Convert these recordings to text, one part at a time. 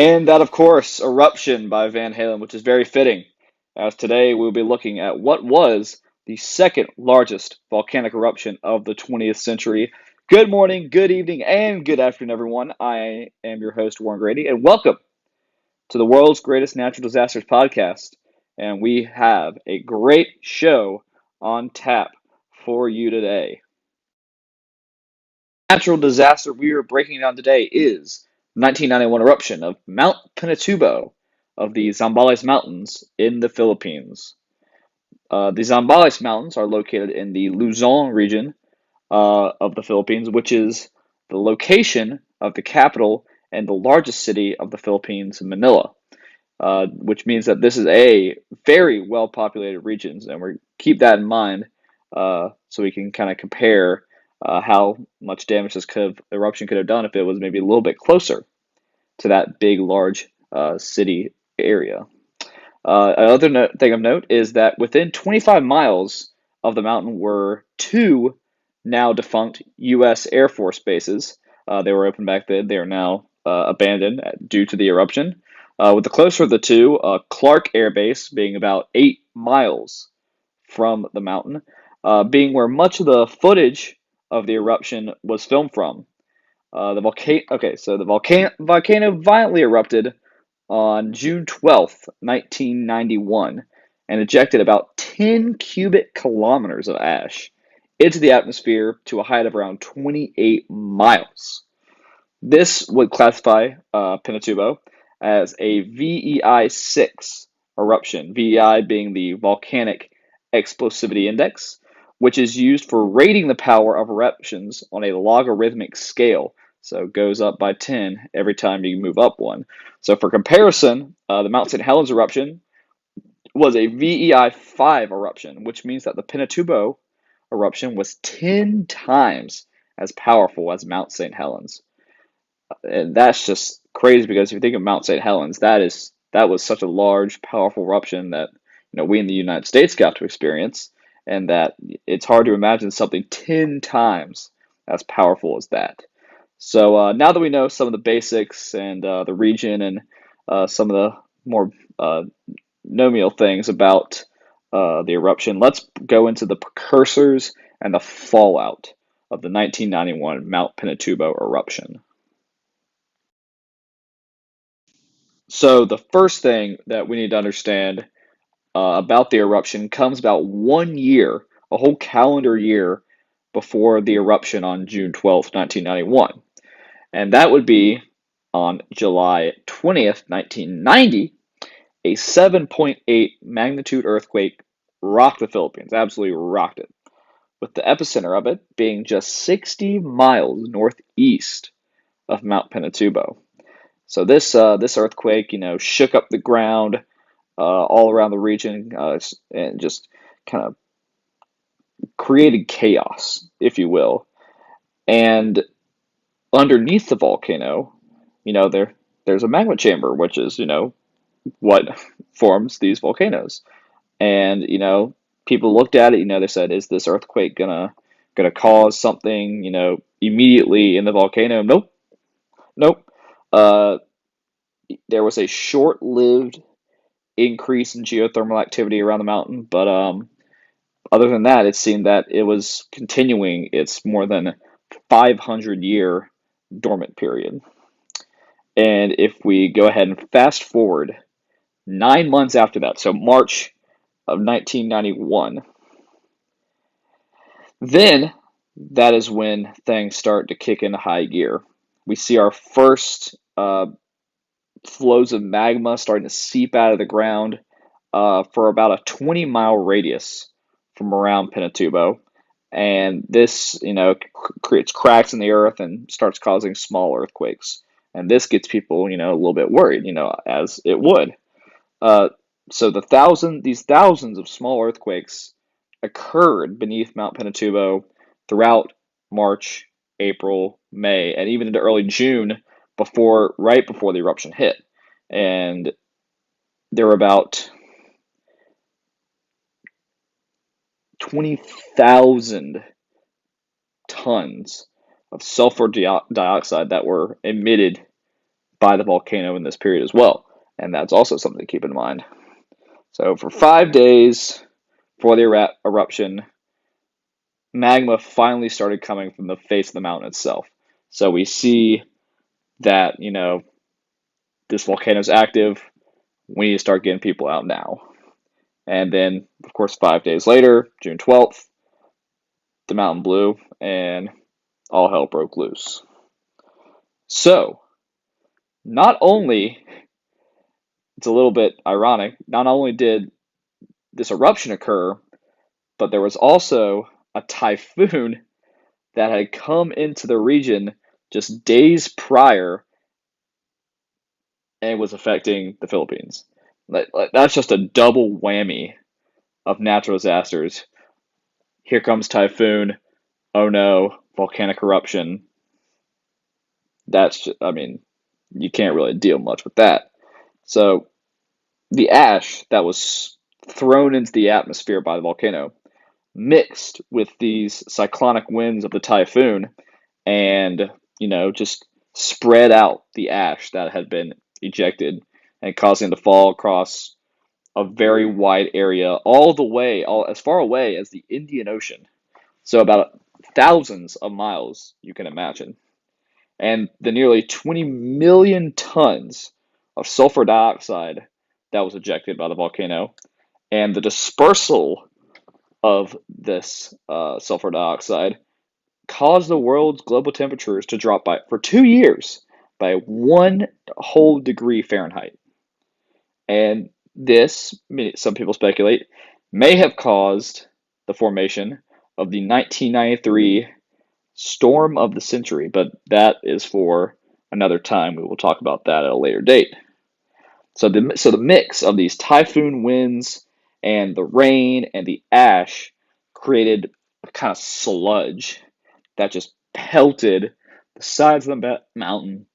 And that, of course, Eruption by Van Halen, which is very fitting, as today we'll be looking at what was the second largest volcanic eruption of the 20th century. Good morning, good evening, and good afternoon, everyone. I am your host, Warren Grady, and welcome to the world's greatest natural disasters podcast. And we have a great show on tap for you today. Natural disaster we are breaking down today is the 1991 eruption of Mount Pinatubo of the Zambales Mountains in the Philippines. The Zambales Mountains are located in the Luzon region of the Philippines, which is the location of the capital and the largest city of the Philippines, Manila. Which means that this is a very well populated region, and we keep that in mind so we can kind of compare how much damage this eruption could have done if it was maybe a little bit closer to that big, large city area. Another thing of note is that within 25 miles of the mountain were two now defunct U.S. Air Force bases. They were open back then. They are now abandoned due to the eruption. With the closer of the two, Clark Air Base being about 8 miles from the mountain, being where much of the footage of the eruption was filmed from. The volcano. Okay, so the volcano violently erupted on June 12th, 1991, and ejected about 10 cubic kilometers of ash into the atmosphere to a height of around 28 miles. This would classify Pinatubo as a VEI 6 eruption, VEI being the Volcanic Explosivity Index, which is used for rating the power of eruptions on a logarithmic scale. So it goes up by 10 every time you move up one. So for comparison, the Mount St. Helens eruption was a VEI 5 eruption, which means that the Pinatubo eruption was 10 times as powerful as Mount St. Helens. And that's just crazy because if you think of Mount St. Helens, that was such a large, powerful eruption that we in the United States got to experience, and that it's hard to imagine something 10 times as powerful as that. So now that we know some of the basics and the region and some of the more nomial things about the eruption, let's go into the precursors and the fallout of the 1991 Mount Pinatubo eruption. So the first thing that we need to understand about the eruption comes about 1 year, a whole calendar year before the eruption on June 12th, 1991. And that would be on July 20th, 1990, a 7.8 magnitude earthquake rocked the Philippines, absolutely rocked it, with the epicenter of it being just 60 miles northeast of Mount Pinatubo. So this earthquake, shook up the ground all around the region and just kind of created chaos, if you will. And underneath the volcano, there's a magma chamber, which is what forms these volcanoes. And people looked at it. They said, "Is this earthquake gonna cause something immediately in the volcano?" Nope, nope. Uh, there was a short-lived increase in geothermal activity around the mountain, but other than that, it seemed that it was continuing its more than 500-year dormant period. And if we go ahead and fast forward 9 months after that, so March of 1991, then that is when things start to kick into high gear. We see our first flows of magma starting to seep out of the ground for about a 20-mile radius from around Pinatubo. And this, creates cracks in the earth and starts causing small earthquakes. And this gets people, a little bit worried, as it would. So these thousands of small earthquakes occurred beneath Mount Pinatubo throughout March, April, May, and even into early June right before the eruption hit. And there were about 20,000 tons of sulfur dioxide that were emitted by the volcano in this period as well. And that's also something to keep in mind. So for 5 days before the eruption, magma finally started coming from the face of the mountain itself. So we see that, this volcano is active. We need to start getting people out now. And then, of course, 5 days later, June 12th, the mountain blew and all hell broke loose. So, not only, it's a little bit ironic, not only did this eruption occur, but there was also a typhoon that had come into the region just days prior and was affecting the Philippines. That's just a double whammy of natural disasters. Here comes typhoon. Oh no, volcanic eruption. That's just, you can't really deal much with that. So the ash that was thrown into the atmosphere by the volcano mixed with these cyclonic winds of the typhoon and, just spread out the ash that had been ejected and causing it to fall across a very wide area all as far away as the Indian Ocean. So about thousands of miles, you can imagine. And the nearly 20 million tons of sulfur dioxide that was ejected by the volcano and the dispersal of this sulfur dioxide caused the world's global temperatures to drop for 2 years by 1 whole degree Fahrenheit. And this, some people speculate, may have caused the formation of the 1993 storm of the century, but that is for another time. We will talk about that at a later date. So the mix of these typhoon winds and the rain and the ash created a kind of sludge that just pelted the sides of the mountain,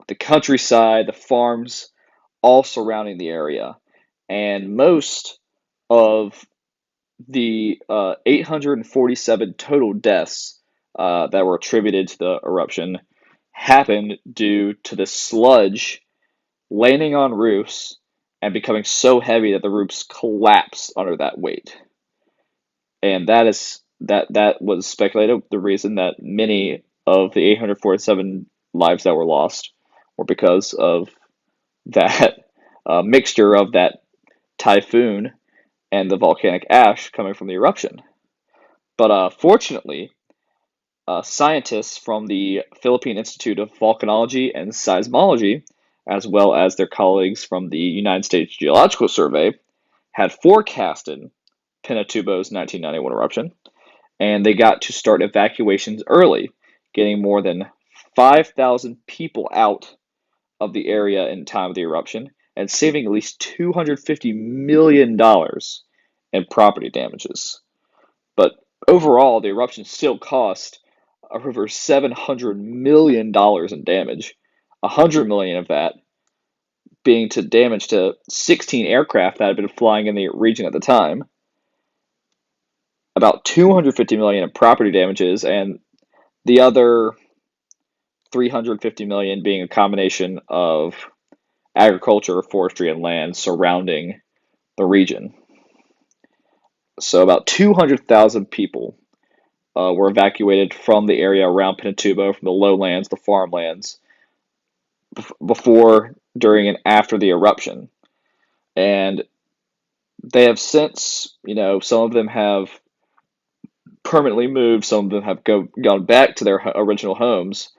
the countryside, the farms, all surrounding the area. And most of the 847 total deaths that were attributed to the eruption happened due to the sludge landing on roofs and becoming so heavy that the roofs collapsed under that weight. And that was speculated the reason that many of the 847 lives that were lost were because of that mixture of that typhoon and the volcanic ash coming from the eruption. But fortunately, scientists from the Philippine Institute of Volcanology and Seismology, as well as their colleagues from the United States Geological Survey, had forecasted Pinatubo's 1991 eruption, and they got to start evacuations early, getting more than 5,000 people out of the area in time of the eruption and saving at least $250 million in property damages. But overall, the eruption still cost over $700 million in damage, $100 million of that being to damage to 16 aircraft that had been flying in the region at the time, about $250 million in property damages, and the other $350 million being a combination of agriculture, forestry, and land surrounding the region. So about 200,000 people were evacuated from the area around Pinatubo, from the lowlands, the farmlands, before, during, and after the eruption. And they have since, some of them have permanently moved, some of them have gone back to their original homes,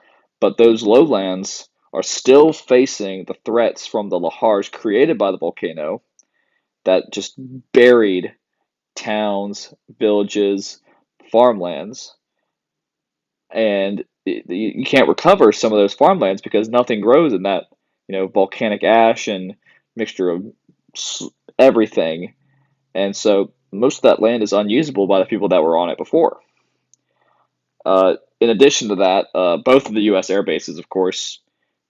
but those lowlands are still facing the threats from the lahars created by the volcano that just buried towns, villages, farmlands, and you can't recover some of those farmlands because nothing grows in that, volcanic ash and mixture of everything, and so most of that land is unusable by the people that were on it before. In addition to that, both of the U.S. air bases, of course,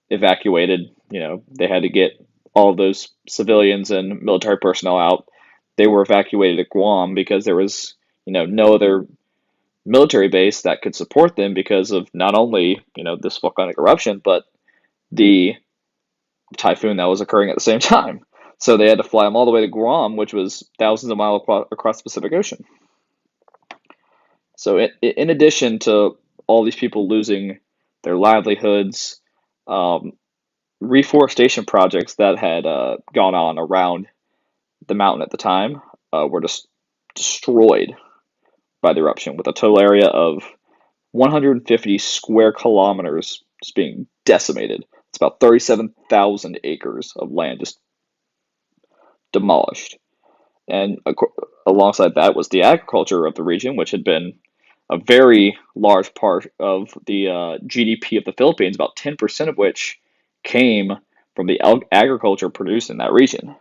evacuated. They had to get all of those civilians and military personnel out. They were evacuated at Guam because there was, no other military base that could support them because of not only, this volcanic eruption, but the typhoon that was occurring at the same time. So they had to fly them all the way to Guam, which was thousands of miles across the Pacific Ocean. So in addition to all these people losing their livelihoods, um, reforestation projects that had gone on around the mountain at the time were just destroyed by the eruption, with a total area of 150 square kilometers just being decimated. It's about 37,000 acres of land just demolished. And alongside that was the agriculture of the region, which had been a very large part of the GDP of the Philippines, about 10% of which came from the agriculture produced in that region.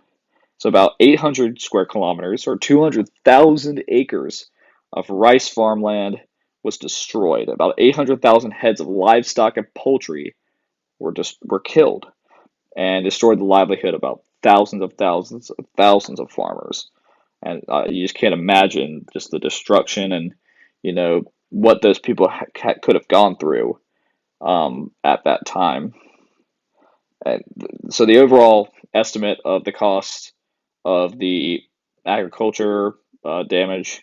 So about 800 square kilometers or 200,000 acres of rice farmland was destroyed. About 800,000 heads of livestock and poultry were killed and destroyed the livelihood of about thousands of farmers. And you just can't imagine just the destruction and what those people could have gone through at that time. And so the overall estimate of the cost of the agriculture damage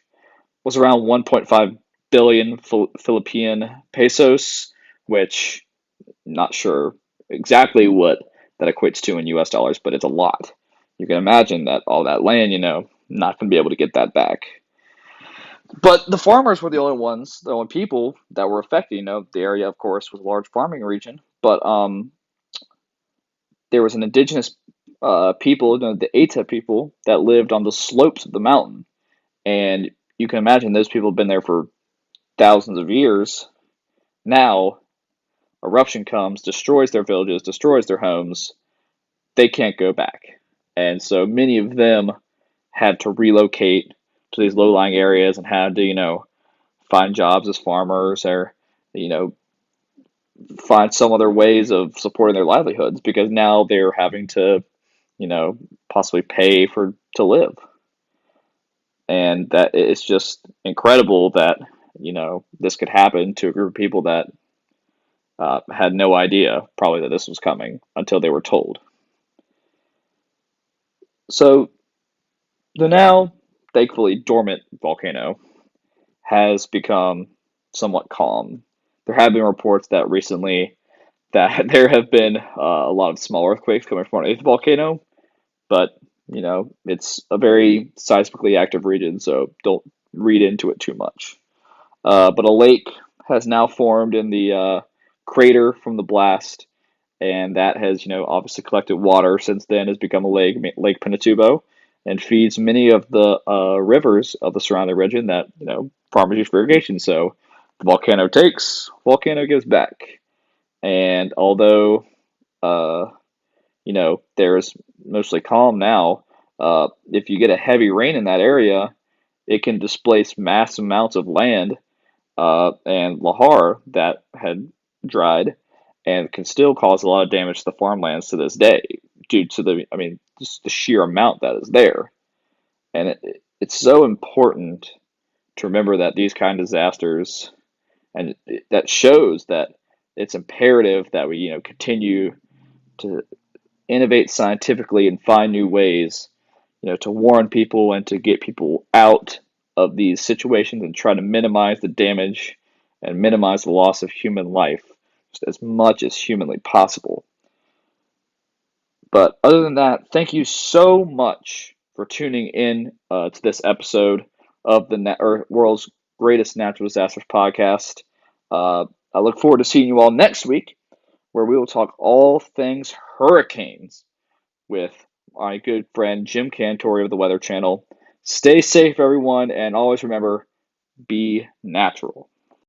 was around 1.5 billion Philippine pesos, which I'm not sure exactly what that equates to in US dollars, but it's a lot. You can imagine that all that land, not going to be able to get that back. But the farmers were the only people that were affected. The area, of course, was a large farming region, but there was an indigenous people, the Eta people, that lived on the slopes of the mountain. And you can imagine those people have been there for thousands of years. Now, eruption comes, destroys their villages, destroys their homes. They can't go back. And so many of them had to relocate to these low-lying areas and had to, find jobs as farmers or, you know, find some other ways of supporting their livelihoods because now they're having to, possibly pay for to live. And that it's just incredible that, this could happen to a group of people that had no idea probably that this was coming until they were told. So the now thankfully dormant volcano has become somewhat calm. There have been reports that recently that there have been a lot of small earthquakes coming from underneath the volcano, but it's a very seismically active region, so don't read into it too much. But a lake has now formed in the crater from the blast, and that has obviously collected water since then, has become a lake, Lake Pinatubo, and feeds many of the rivers of the surrounding region that farmers use for irrigation. So the volcano takes, volcano gives back, and although uh, there's mostly calm now, if you get a heavy rain in that area, it can displace mass amounts of land and lahar that had dried and can still cause a lot of damage to the farmlands to this day due to just the sheer amount that is there. And it's so important to remember that these kind of disasters, and that shows that it's imperative that we, continue to innovate scientifically and find new ways, to warn people and to get people out of these situations and try to minimize the damage and minimize the loss of human life just as much as humanly possible. But other than that, thank you so much for tuning in to this episode of the world's greatest natural disasters podcast. I look forward to seeing you all next week, where we will talk all things hurricanes with my good friend Jim Cantori of the Weather Channel. Stay safe, everyone, and always remember, be natural.